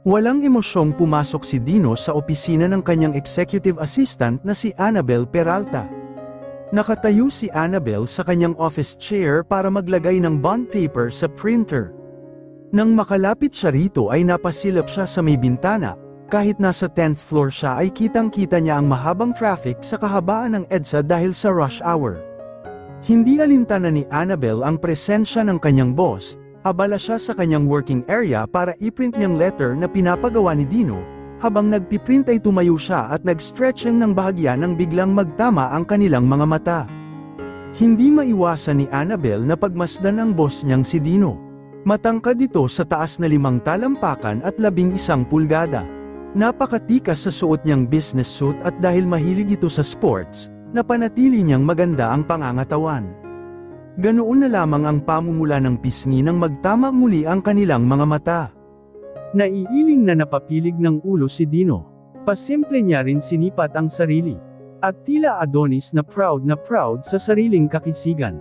Walang emosyong pumasok si Dino sa opisina ng kanyang executive assistant na si Annabel Peralta. Nakatayo si Annabel sa kanyang office chair para maglagay ng bond paper sa printer. Nang makalapit siya rito ay napasilip siya sa may bintana. Kahit nasa 10th floor siya ay kitang-kita niya ang mahabang traffic sa kahabaan ng EDSA dahil sa rush hour. Hindi alintana ni Annabel ang presensya ng kanyang boss, abala siya sa kanyang working area para i-print niyang letter na pinapagawa ni Dino, habang nagpiprint ay tumayo siya at nag-stretching ng bahagya nang biglang magtama ang kanilang mga mata. Hindi maiwasan ni Annabel na pagmasdan ang boss niyang si Dino. Matangkad ito sa taas na 5 talampakan at 11 pulgada. Napakatikas sa suot niyang business suit at dahil mahilig ito sa sports, napanatili niyang maganda ang pangangatawan. Ganoon na lamang ang pamumula ng pisngi nang magtama muli ang kanilang mga mata. Naiiling na napapilig ng ulo si Dino. Pasimple niya rin sinipat ang sarili. At tila Adonis na proud sa sariling kakisigan.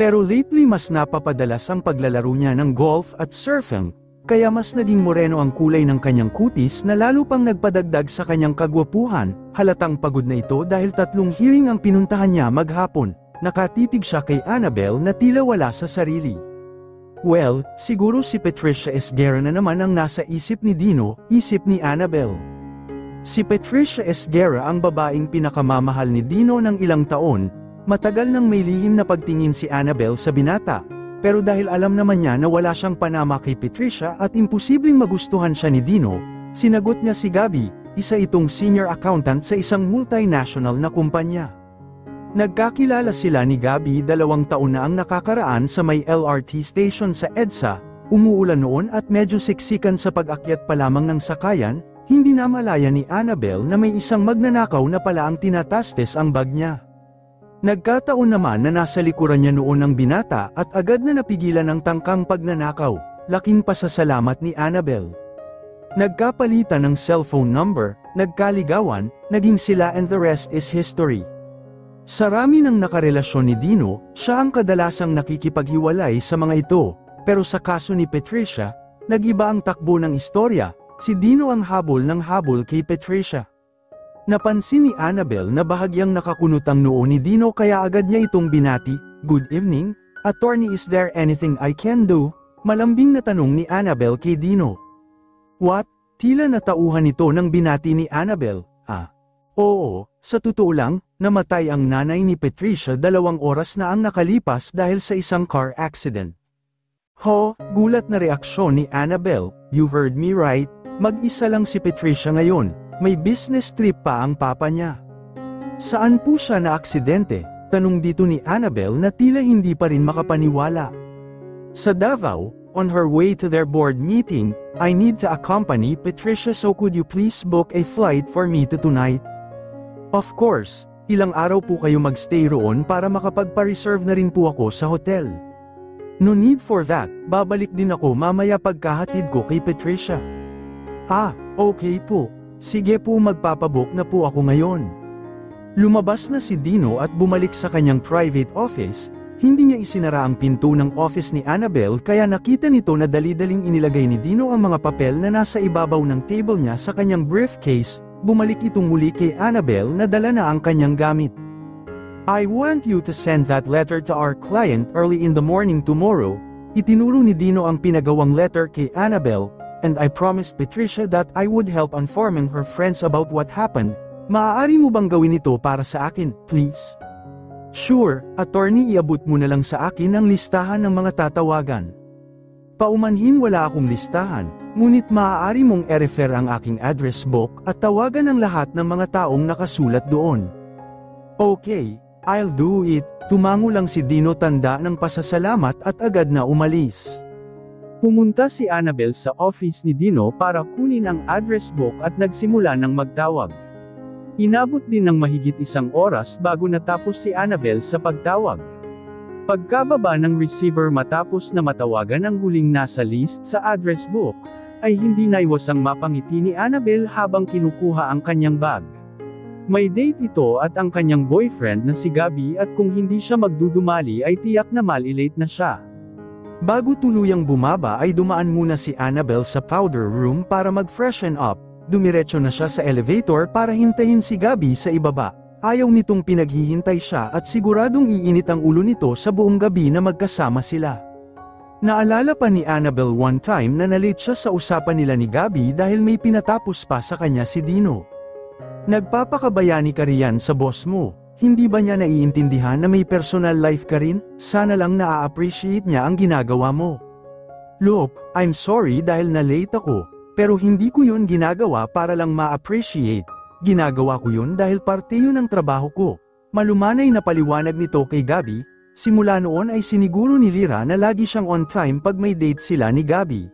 Pero lately mas napapadalas ang paglalaro niya ng golf at surfing, kaya mas naging moreno ang kulay ng kanyang kutis na lalo pang nagpadagdag sa kanyang kagwapuhan. Halatang pagod na ito dahil 3 hearing ang pinuntahan niya maghapon. Nakatitig siya kay Annabel na tila wala sa sarili. Well, siguro si Patricia Esguerra na naman ang nasa isip ni Dino, isip ni Annabel. Si Patricia Esguerra ang babaeng pinakamamahal ni Dino ng ilang taon. Matagal nang may lihim na pagtingin si Annabel sa binata. Pero dahil alam naman niya na wala siyang panama kay Patricia at imposibleng magustuhan siya ni Dino, sinagot niya si Gabby, isa itong senior accountant sa isang multinational na kumpanya. Nagkakilala sila ni Gabby 2 taon na ang nakakaraan sa may LRT station sa EDSA, umuulan noon at medyo siksikan sa pag-akyat pa lamang ng sakayan, hindi na malaya ni Annabel na may isang magnanakaw na pala ang tinatastes ang bag niya. Nagkataon naman na nasa likuran niya noon ang binata at agad na napigilan ang tangkang pagnanakaw, laking pasasalamat ni Annabel. Nagkapalitan ng cellphone number, nagkaligawan, naging sila and the rest is history. Sa rami ng nakarelasyon ni Dino, siya ang kadalasang nakikipaghiwalay sa mga ito, pero sa kaso ni Patricia, nag-iba ang takbo ng istorya, si Dino ang habol ng habol kay Patricia. Napansin ni Annabel na bahagyang nakakunot ang noo ni Dino kaya agad niya itong binati, "Good evening, attorney, is there anything I can do?" Malambing na tanong ni Annabel kay Dino. "What?" Tila natauhan ito nang binati ni Annabel. Oo, sa totoo lang, namatay ang nanay ni Patricia 2 oras na ang nakalipas dahil sa isang car accident. Gulat na reaksyon ni Annabel, "You heard me right, mag-isa lang si Patricia ngayon. May business trip pa ang papa niya." "Saan po siya na aksidente?" tanong dito ni Annabel na tila hindi pa rin makapaniwala. "Sa Davao, on her way to their board meeting. I need to accompany Patricia, so could you please book a flight for me to tonight?" "Of course, ilang araw po kayo magstay roon para makapagpa-reserve na rin po ako sa hotel." "No need for that, babalik din ako mamaya pagkahatid ko kay Patricia." Okay po. Sige po, magpapabook na po ako ngayon." Lumabas na si Dino at bumalik sa kanyang private office. Hindi niya isinara ang pinto ng office ni Annabel kaya nakita nito na dali-daling inilagay ni Dino ang mga papel na nasa ibabaw ng table niya sa kanyang briefcase. Bumalik itong muli kay Annabel na dala na ang kanyang gamit. "I want you to send that letter to our client early in the morning tomorrow." Itinuro ni Dino ang pinagawang letter kay Annabel. "And I promised Patricia that I would help informing her friends about what happened. Maaari mo bang gawin ito para sa akin, please?" "Sure, attorney, iabot mo na lang sa akin ang listahan ng mga tatawagan." "Paumanhin wala akong listahan, ngunit maaari mong i-refer ang aking address book at tawagan ang lahat ng mga taong nakasulat doon." "Okay, I'll do it." Tumango lang si Dino tanda ng pasasalamat at agad na umalis. Pumunta si Annabel sa office ni Dino para kunin ang address book at nagsimula ng magtawag. Inabot din ng mahigit 1 oras bago natapos si Annabel sa pagtawag. Pagkababa ng receiver matapos na matawagan ang huling nasa list sa address book, ay hindi naiwasang mapangiti ni Annabel habang kinukuha ang kanyang bag. May date ito at ang kanyang boyfriend na si Gabby at kung hindi siya magdudumali ay tiyak na malilate na siya. Bago tuluyang bumaba ay dumaan muna si Annabel sa powder room para mag-freshen up, dumiretso na siya sa elevator para hintayin si Gabby sa ibaba. Ayaw nitong pinaghihintay siya at siguradong iinit ang ulo nito sa buong gabi na magkasama sila. Naalala pa ni Annabel one time na nalate siya sa usapan nila ni Gabby dahil may pinatapos pa sa kanya si Dino. Nagpapakabayani ka riyan sa boss mo, hindi ba niya naiintindihan na may personal life ka rin? Sana lang na-appreciate niya ang ginagawa mo. Look, I'm sorry dahil na-late ako, pero hindi ko yun ginagawa para lang ma-appreciate. Ginagawa ko yun dahil parte yun ng trabaho ko. Malumanay na paliwanag nito kay Gabby, simula noon ay siniguro ni Lyra na lagi siyang on time pag may date sila ni Gabby.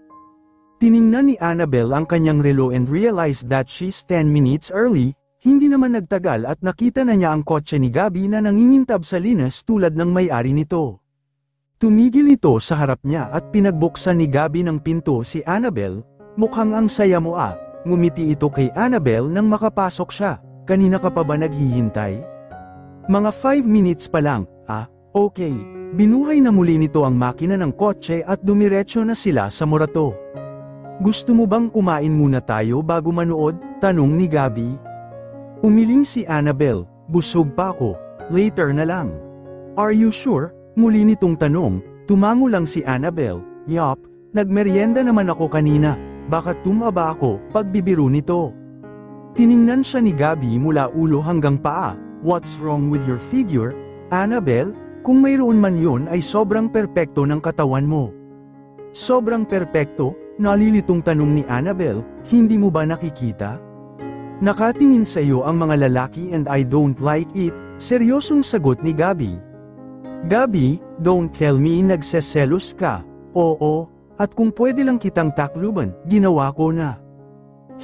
Tiningnan ni Annabel ang kanyang relo and realized that she's 10 minutes early. Hindi naman nagtagal at nakita na niya ang kotse ni Gabby na nangingintab sa linas tulad ng may-ari nito. Tumigil ito sa harap niya at pinagbuksan ni Gabby ng pinto si Annabel. Mukhang ang saya mo ah, ngumiti ito kay Annabel nang makapasok siya. Kanina ka pa ba naghihintay? Mga 5 minutes pa lang, okay. Binuhay na muli nito ang makina ng kotse at dumiretso na sila sa Morato. Gusto mo bang kumain muna tayo bago manood? Tanong ni Gabby. Umiling si Annabel, busog pa ako, later na lang. Are you sure? Muli nitong tanong, tumango lang si Annabel, yup, nagmeryenda naman ako kanina, baka tumaba ako, pagbibiro nito. Tiningnan siya ni Gabby mula ulo hanggang paa, what's wrong with your figure? Annabel, kung mayroon man yun ay sobrang perpekto ng katawan mo. Sobrang perpekto? Nalilitong tanong ni Annabel, hindi mo ba nakikita? Nakatingin sa iyo ang mga lalaki and I don't like it, seryosong sagot ni Gabby. Gabby, don't tell me nagseselos ka. Oo, at kung pwede lang kitang takluban, ginawa ko na.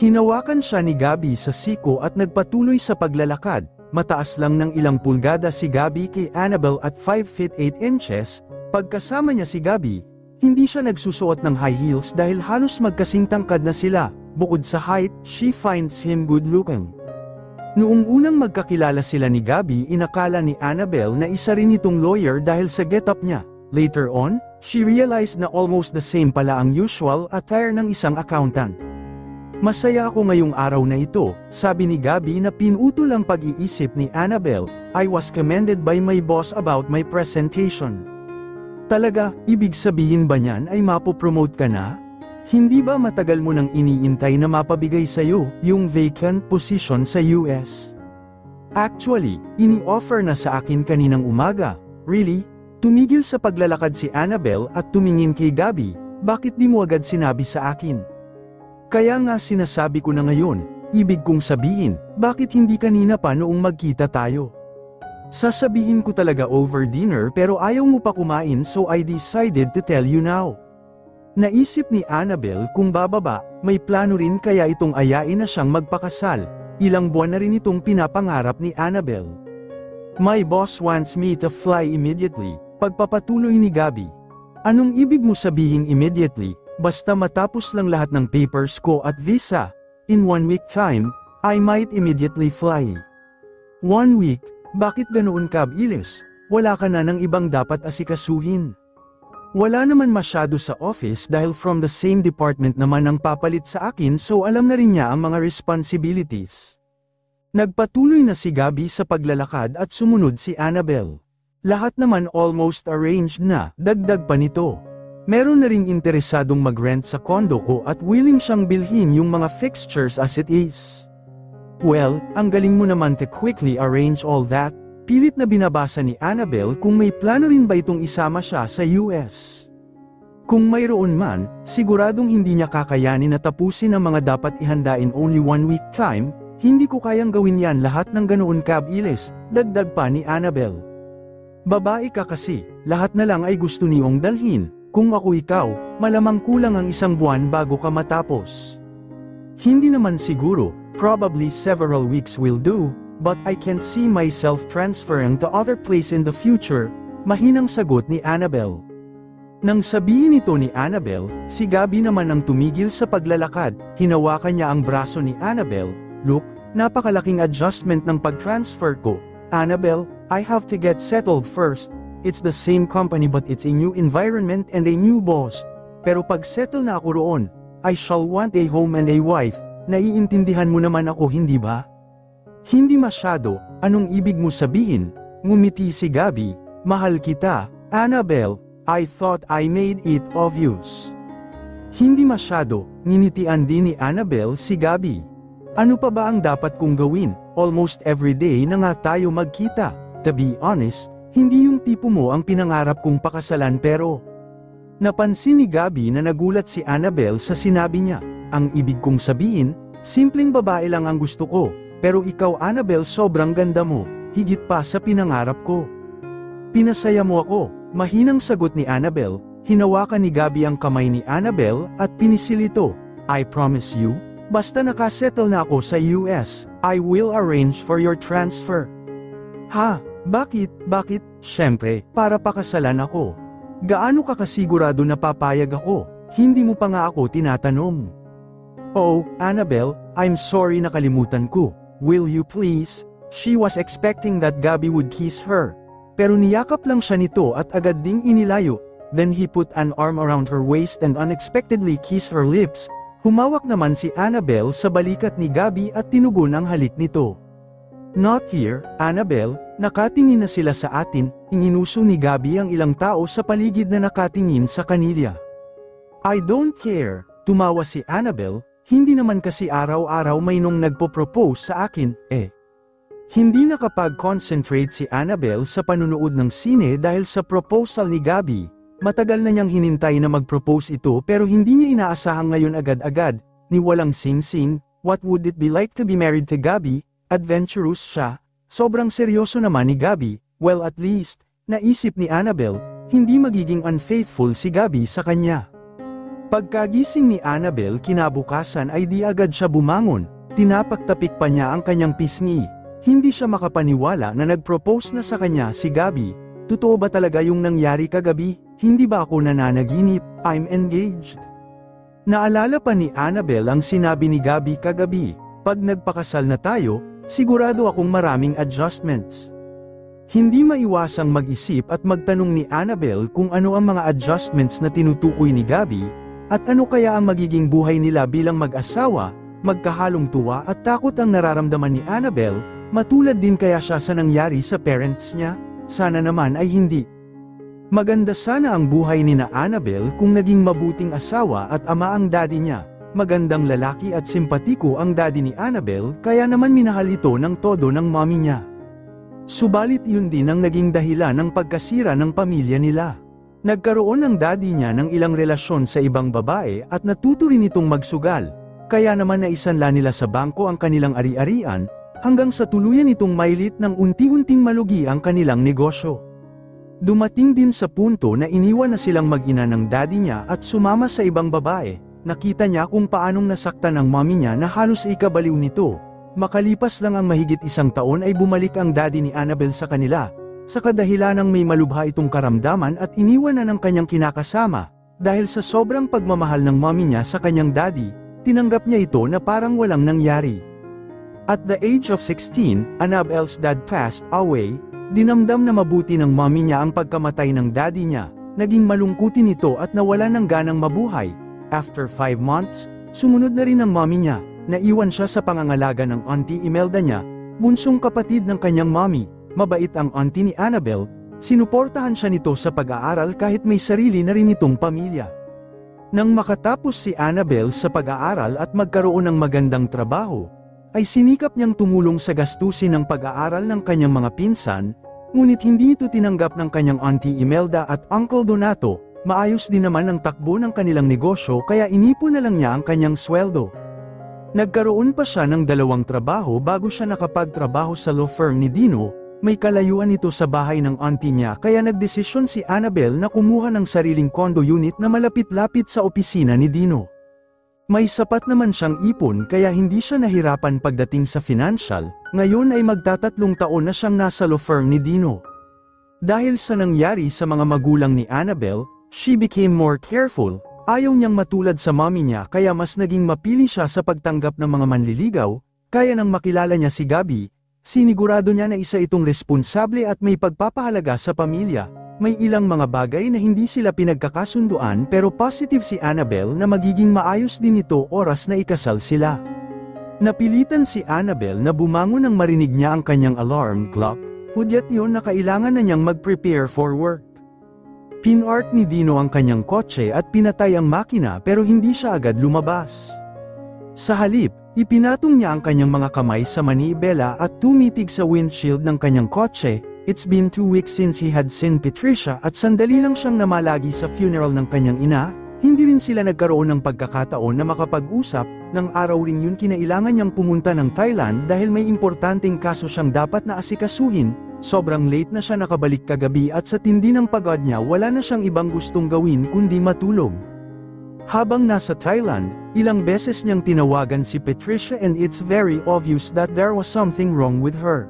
Hinawakan siya ni Gabby sa siko at nagpatuloy sa paglalakad, mataas lang ng ilang pulgada si Gabby kay Annabel at 5 feet 8 inches, pagkasama niya si Gabby, hindi siya nagsusuot ng high heels dahil halos magkasing tangkad na sila. Bukod sa height, she finds him good-looking. Noong unang magkakilala sila ni Gabby, inakala ni Annabel na isa rin itong lawyer dahil sa getup niya. Later on, she realized na almost the same pala ang usual attire ng isang accountant. Masaya ako ngayong araw na ito, sabi ni Gabby na pinutol ang pag-iisip ni Annabel. I was commended by my boss about my presentation. Talaga, ibig sabihin ba niyan ay mapopromote ka na? Hindi ba matagal mo nang iniintay na mapabigay sa'yo yung vacant position sa US? Actually, ini-offer na sa akin kaninang umaga. Really? Tumigil sa paglalakad si Annabel at tumingin kay Gabby, bakit di mo agad sinabi sa akin? Kaya nga sinasabi ko na ngayon, ibig kong sabihin, bakit hindi kanina pa noong magkita tayo? Sasabihin ko talaga over dinner pero ayaw mo pa kumain so I decided to tell you now. Naisip ni Annabel kung bababa, may plano rin kaya itong ayain na siyang magpakasal. Ilang buwan na rin itong pinapangarap ni Annabel. My boss wants me to fly immediately, pagpapatuloy ni Gabby. Anong ibig mo sabihing immediately? Basta matapos lang lahat ng papers ko at visa. In 1 week time, I might immediately fly. 1 week? Bakit ganoon kabilis? Wala ka na ng ibang dapat asikasuhin. Wala naman masyado sa office dahil from the same department naman ang papalit sa akin so alam na rin niya ang mga responsibilities. Nagpatuloy na si Gabby sa paglalakad at sumunod si Annabel. Lahat naman almost arranged na, dagdag pa nito. Meron na ring interesadong mag-rent sa condo ko at willing siyang bilhin yung mga fixtures as it is. Well, ang galing mo naman to quickly arrange all that. Pilit na binabasa ni Annabel kung may plano rin ba itong isama siya sa US. Kung mayroon man, siguradong hindi niya kakayanin na tapusin ang mga dapat ihanda in only 1 week time, hindi ko kayang gawin yan lahat ng ganoon kabilis, dagdag pa ni Annabel. Babae ka kasi, lahat na lang ay gusto niyong dalhin, kung ako ikaw, malamang kulang ang 1 buwan bago ka matapos. Hindi naman siguro, probably several weeks will do. But I can't see myself transferring to other place in the future, mahinang sagot ni Annabel. Nang sabihin ito ni Annabel, si Gabby naman ang tumigil sa paglalakad, hinawakan niya ang braso ni Annabel. Look, napakalaking adjustment ng pag-transfer ko. Annabel, I have to get settled first. It's the same company but it's a new environment and a new boss. Pero pag settle na ako roon, I shall want a home and a wife. Naiintindihan mo naman ako, hindi ba? Hindi masyado. Anong ibig mo sabihin? Ngumiti si Gabby. Mahal kita, Annabelle. I thought I made it obvious. Hindi masyado. Nginitian din ni Annabelle si Gabby. Ano pa ba ang dapat kong gawin? Almost every day na nga tayo magkita. To be honest, hindi yung tipo mo ang pinangarap kong pakasalan pero... Napansin ni Gabby na nagulat si Annabelle sa sinabi niya. Ang ibig kong sabihin, simpleng babae lang ang gusto ko, pero ikaw Annabelle sobrang ganda mo, higit pa sa pinangarap ko. Pinasaya mo ako, mahinang sagot ni Annabelle, hinawakan ni Gabby ang kamay ni Annabelle at pinisil ito. I promise you, basta nakasettle na ako sa US, I will arrange for your transfer. Ha? Bakit? Bakit? Siyempre, para pakasalan ako. Gaano ka kasigurado na papayag ako? Hindi mo pa nga ako tinatanong. Oh, Annabelle, I'm sorry nakalimutan ko. Will you please? She was expecting that Gabby would kiss her. Pero niyakap lang siya nito at agad ding inilayo. Then he put an arm around her waist and unexpectedly kissed her lips. Humawak naman si Annabelle sa balikat ni Gabby at tinugon ang halik nito. Not here, Annabelle, nakatingin na sila sa atin, inginuso ni Gabby ang ilang tao sa paligid na nakatingin sa kanila. I don't care, tumawa si Annabelle, hindi naman kasi araw-araw may nung nagpo-propose sa akin, eh. Hindi nakapag-concentrate si Annabelle sa panunood ng sine dahil sa proposal ni Gabby. Matagal na niyang hinintay na mag-propose ito pero hindi niya inaasahang ngayon agad-agad, ni walang sing-sing, what would it be like to be married to Gabby? Adventurous siya, sobrang seryoso naman ni Gabby, well at least, naisip ni Annabelle, hindi magiging unfaithful si Gabby sa kanya. Pagkagising ni Annabelle kinabukasan ay di agad siya bumangon, tinapak-tapik pa niya ang kanyang pisngi, hindi siya makapaniwala na nag-propose na sa kanya si Gabby. Totoo ba talaga yung nangyari kagabi? Hindi ba ako nananaginip? I'm engaged. Naalala pa ni Annabelle ang sinabi ni Gabby kagabi, pag nagpakasal na tayo, sigurado akong maraming adjustments. Hindi maiwasang mag-isip at magtanong ni Annabelle kung ano ang mga adjustments na tinutukoy ni Gabby, at ano kaya ang magiging buhay nila bilang mag-asawa, magkahalong tuwa at takot ang nararamdaman ni Annabelle, matulad din kaya siya sa nangyari sa parents niya? Sana naman ay hindi. Maganda sana ang buhay ni na Annabelle kung naging mabuting asawa at ama ang daddy niya. Magandang lalaki at simpatiko ang daddy ni Annabelle kaya naman minahal ito ng todo ng mommy niya. Subalit yun din ang naging dahilan ng pagkasira ng pamilya nila. Nagkaroon ng daddy niya ng ilang relasyon sa ibang babae at natuto rin itong magsugal, kaya naman naisanla nila sa bangko ang kanilang ari-arian, hanggang sa tuluyan itong mailit ng unti-unting malugi ang kanilang negosyo. Dumating din sa punto na iniwan na silang mag-ina ng daddy niya at sumama sa ibang babae. Nakita niya kung paanong nasaktan ang mommy niya na halos ikabaliw nito. Makalipas lang ang mahigit isang taon ay bumalik ang daddy ni Annabelle sa kanila, sa kadahilanang may malubha itong karamdaman at iniwan na ng kanyang kinakasama. Dahil sa sobrang pagmamahal ng mommy niya sa kanyang daddy, tinanggap niya ito na parang walang nangyari. At the age of 16, Annabelle's dad passed away. Dinamdam na mabuti ng mommy niya ang pagkamatay ng daddy niya, naging malungkutin ito at nawala ng ganang mabuhay. After 5 months, sumunod na rin ang mommy niya, naiwan siya sa pangangalaga ng auntie Imelda niya, bunsong kapatid ng kanyang mommy. Mabait ang auntie ni Annabelle, sinuportahan siya nito sa pag-aaral kahit may sarili na rin itong pamilya. Nang makatapos si Annabelle sa pag-aaral at magkaroon ng magandang trabaho, ay sinikap niyang tumulong sa gastusin ng pag-aaral ng kanyang mga pinsan, ngunit hindi ito tinanggap ng kanyang auntie Imelda at Uncle Donato. Maayos din naman ang takbo ng kanilang negosyo kaya inipon na lang niya ang kanyang sweldo. Nagkaroon pa siya ng 2 trabaho bago siya nakapagtrabaho sa law firm ni Dino. May kalayuan ito sa bahay ng auntie niya kaya nagdesisyon si Annabelle na kumuha ng sariling condo unit na malapit-lapit sa opisina ni Dino. May sapat naman siyang ipon kaya hindi siya nahirapan pagdating sa financial. Ngayon ay magtatatlong taon na siyang nasa law firm ni Dino. Dahil sa nangyari sa mga magulang ni Annabelle, she became more careful. Ayaw niyang matulad sa mommy niya kaya mas naging mapili siya sa pagtanggap ng mga manliligaw, kaya nang makilala niya si Gabby, sinigurado niya na isa itong responsable at may pagpapahalaga sa pamilya. may ilang mga bagay na hindi sila pinagkakasunduan pero positive si Annabelle na magiging maayos din ito oras na ikasal sila. Napilitan si Annabelle na bumangon nang marinig niya ang kanyang alarm clock, hudyat yun na kailangan na niyang mag-prepare for work. Pinart ni Dino ang kanyang kotse at pinatay ang makina pero hindi siya agad lumabas. Sa halip, ipinatong niya ang kanyang mga kamay sa manibela at tumitig sa windshield ng kanyang kotse. It's been 2 weeks since he had seen Patricia at sandali lang siyang namalagi sa funeral ng kanyang ina, hindi rin sila nagkaroon ng pagkakataon na makapag-usap, ng araw ring yun kinailangan niyang pumunta ng Thailand dahil may importanteng kaso siyang dapat na asikasuhin, sobrang late na siya nakabalik kagabi at sa tindi ng pagod niya wala na siyang ibang gustong gawin kundi matulog. Habang nasa Thailand, ilang beses niyang tinawagan si Patricia and it's very obvious that there was something wrong with her.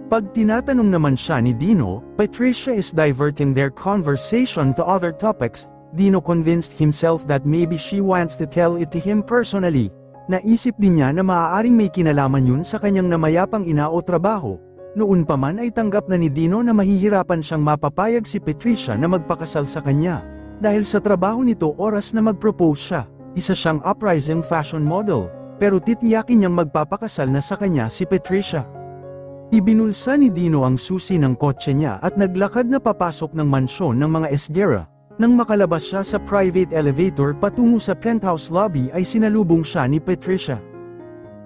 Pag tinatanong naman siya ni Dino, Patricia is diverting their conversation to other topics. Dino convinced himself that maybe she wants to tell it to him personally. Naisip din niya na maaaring may kinalaman yun sa kanyang namayapang ina o trabaho. Noon pa man ay tanggap na ni Dino na mahihirapan siyang mapapayag si Patricia na magpakasal sa kanya. Dahil sa trabaho nito oras na mag-propose siya, isa siyang uprising fashion model, pero titiyakin niyang magpapakasal na sa kanya si Patricia. Ibinulsa ni Dino ang susi ng kotse niya at naglakad na papasok ng mansyon ng mga Esguerra. Nang makalabas siya sa private elevator patungo sa penthouse lobby ay sinalubong siya ni Patricia.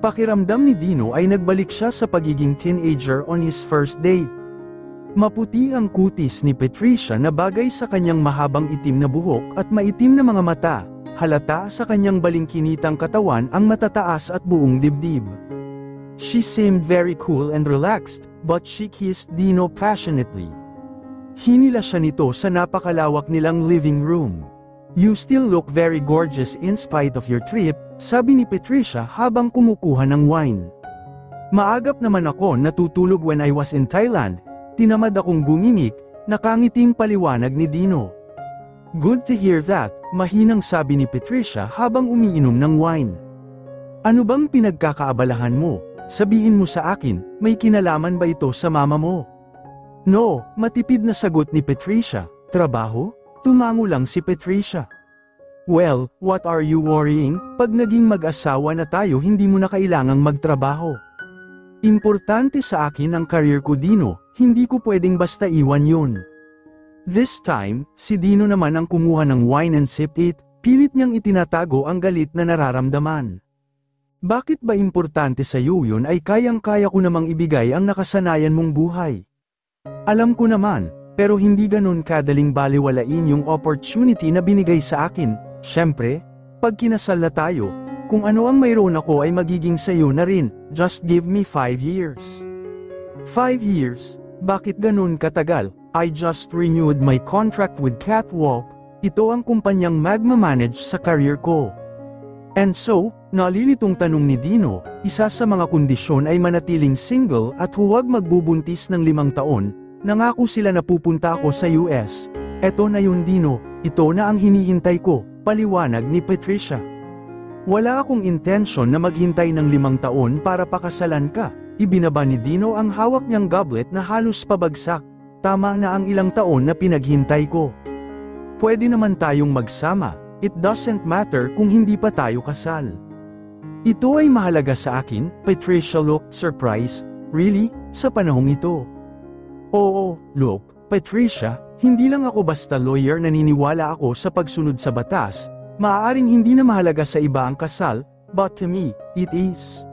Pakiramdam ni Dino ay nagbalik siya sa pagiging teenager on his first date. Maputi ang kutis ni Patricia na bagay sa kanyang mahabang itim na buhok at maitim na mga mata, halata sa kanyang balingkinitang katawan ang matataas at buong dibdib. She seemed very cool and relaxed, but she kissed Dino passionately. Hinila siya nito sa napakalawak nilang living room. You still look very gorgeous in spite of your trip, sabi ni Patricia habang kumukuha ng wine. Maagap naman ako natutulog when I was in Thailand, tinamad akong gumimik, nakangiting paliwanag ni Dino. Good to hear that, mahinang sabi ni Patricia habang umiinom ng wine. Ano bang pinagkakaabalahan mo? Sabihin mo sa akin, may kinalaman ba ito sa mama mo? No, matipid na sagot ni Patricia. Trabaho? Tumango lang si Patricia. Well, what are you worrying? Pag naging mag-asawa na tayo hindi mo na kailangang magtrabaho. Importante sa akin ang career ko Dino, hindi ko pwedeng basta iwan yun. This time, si Dino naman ang kumuha ng wine and sipped it, pilit niyang itinatago ang galit na nararamdaman. Bakit ba importante sa iyo yun ay kayang-kaya ko namang ibigay ang nakasanayan mong buhay? Alam ko naman, pero hindi ganun kadaling baliwalain yung opportunity na binigay sa akin. Siyempre, pag kinasal na tayo, kung ano ang mayroon ako ay magiging sa iyo na rin, just give me 5 years. 5 years? Bakit ganun katagal? I just renewed my contract with Catwalk, ito ang kumpanyang magmamanage sa career ko. And so, nalilitong tanong ni Dino, isa sa mga kondisyon ay manatiling single at huwag magbubuntis ng 5 taon, nangako sila na pupunta ako sa US. Eto na yun Dino, ito na ang hinihintay ko, paliwanag ni Patricia. Wala akong intensyon na maghintay ng 5 taon para pakasalan ka, ibinaba ni Dino ang hawak niyang goblet na halos pabagsak, tama na ang ilang taon na pinaghintay ko. Pwede naman tayong magsama. It doesn't matter kung hindi pa tayo kasal. Ito ay mahalaga sa akin, Patricia looked surprised. Really? Sa panahong ito? Oo, look, Patricia, hindi lang ako basta lawyer, naniniwala ako sa pagsunod sa batas. Maaaring hindi na mahalaga sa iba ang kasal, but to me, it is.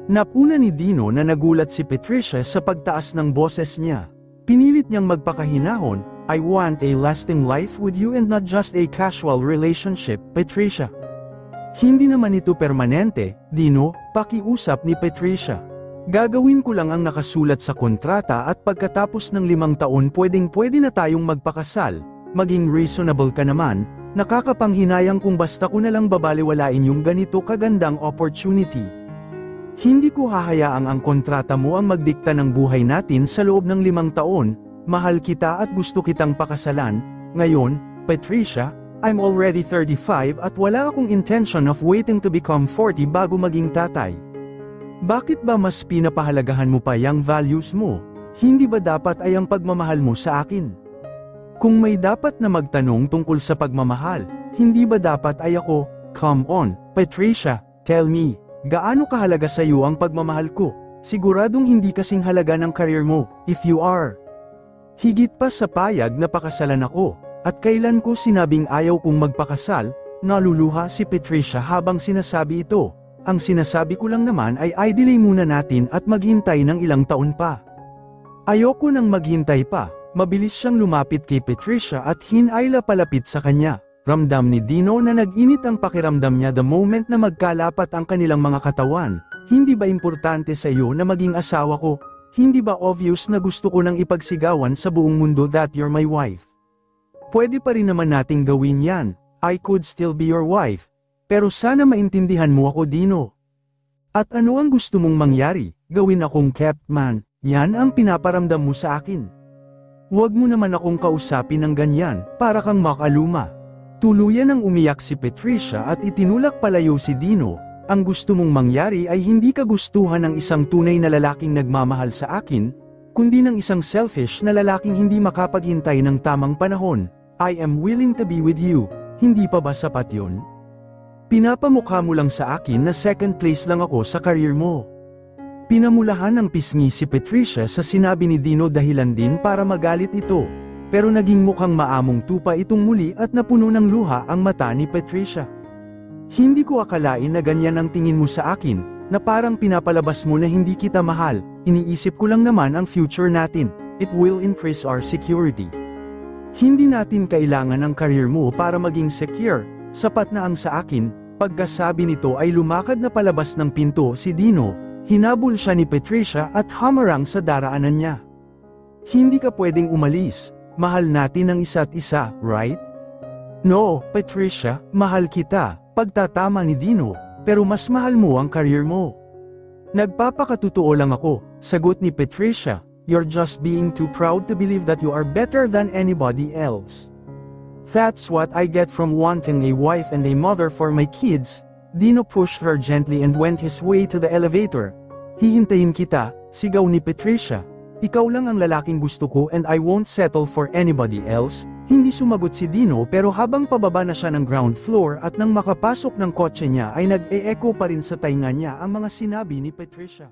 Napuna ni Dino na nagulat si Patricia sa pagtaas ng boses niya. Pinilit niyang magpakahinahon. I want a lasting life with you and not just a casual relationship, Patricia. Hindi naman ito permanente, Dino, pakiusap ni Patricia. Gagawin ko lang ang nakasulat sa kontrata at pagkatapos ng 5 taon pwede na tayong magpakasal. Maging reasonable ka naman, nakakapanghinayang kung basta ko na lang babaliwalain yung ganito kagandang opportunity. Hindi ko hahayaang ang kontrata mo ang magdikta ng buhay natin sa loob ng 5 taon. Mahal kita at gusto kitang pakasalan. Ngayon, Patricia, I'm already 35 at wala akong intention of waiting to become 40 bago maging tatay. Bakit ba mas pinapahalagahan mo pa yung values mo? Hindi ba dapat ay ang pagmamahal mo sa akin? Kung may dapat na magtanong tungkol sa pagmamahal, hindi ba dapat ay ako? Come on, Patricia, tell me, gaano kahalaga sa iyo ang pagmamahal ko? Siguradong hindi kasing halaga ng career mo, if you are. Higit pa sa payag na pakasalan ako, at kailan ko sinabing ayaw kong magpakasal, naluluha si Patricia habang sinasabi ito. Ang sinasabi ko lang naman ay i-delay muna natin at maghintay ng ilang taon pa. Ayoko nang maghintay pa. Mabilis siyang lumapit kay Patricia at hinayla palapit sa kanya. Ramdam ni Dino na nag-init ang pakiramdam niya the moment na magkalapat ang kanilang mga katawan. Hindi ba importante sa iyo na maging asawa ko? Hindi ba obvious na gusto ko nang ipagsigawan sa buong mundo that you're my wife? Pwede pa rin naman nating gawin yan. I could still be your wife. Pero sana maintindihan mo ako, Dino. At ano ang gusto mong mangyari? Gawin akong kept man. Yan ang pinaparamdam mo sa akin. Huwag mo naman akong kausapin ng ganyan, para kang makaluma. Tuluyan ang umiyak si Patricia at itinulak palayo si Dino. Ang gusto mong mangyari ay hindi kagustuhan ng isang tunay na lalaking nagmamahal sa akin, kundi ng isang selfish na lalaking hindi makapaghintay ng tamang panahon. I am willing to be with you. Hindi pa ba sapat yun? Pinapamukha mo lang sa akin na second place lang ako sa career mo. Pinamulahan ng pisngi si Patricia sa sinabi ni Dino dahilan din para magalit ito. Pero naging mukhang maamong tupa itong muli at napuno ng luha ang mata ni Patricia. Hindi ko akalain na ganyan ang tingin mo sa akin, na parang pinapalabas mo na hindi kita mahal. Iniisip ko lang naman ang future natin. It will increase our security. Hindi natin kailangan ang career mo para maging secure. Sapat na ang sa akin. Pagkasabi nito ay lumakad na palabas ng pinto si Dino. Hinabol siya ni Patricia at hamarang sa daraanan niya. Hindi ka pwedeng umalis. Mahal natin ang isa't isa, right? No, Patricia, mahal kita. Pagtatama ni Dino, pero mas mahal mo ang career mo. Nagpapakatotoo lang ako, sagot ni Patricia. You're just being too proud to believe that you are better than anybody else. That's what I get from wanting a wife and a mother for my kids. Dino pushed her gently and went his way to the elevator. Hihintayin kita, sigaw ni Patricia. Ikaw lang ang lalaking gusto ko and I won't settle for anybody else. Hindi sumagot si Dino pero habang pababa na siya ng ground floor at nang makapasok ng kotse niya ay nag-e-echo pa rin sa tainga niya ang mga sinabi ni Patricia.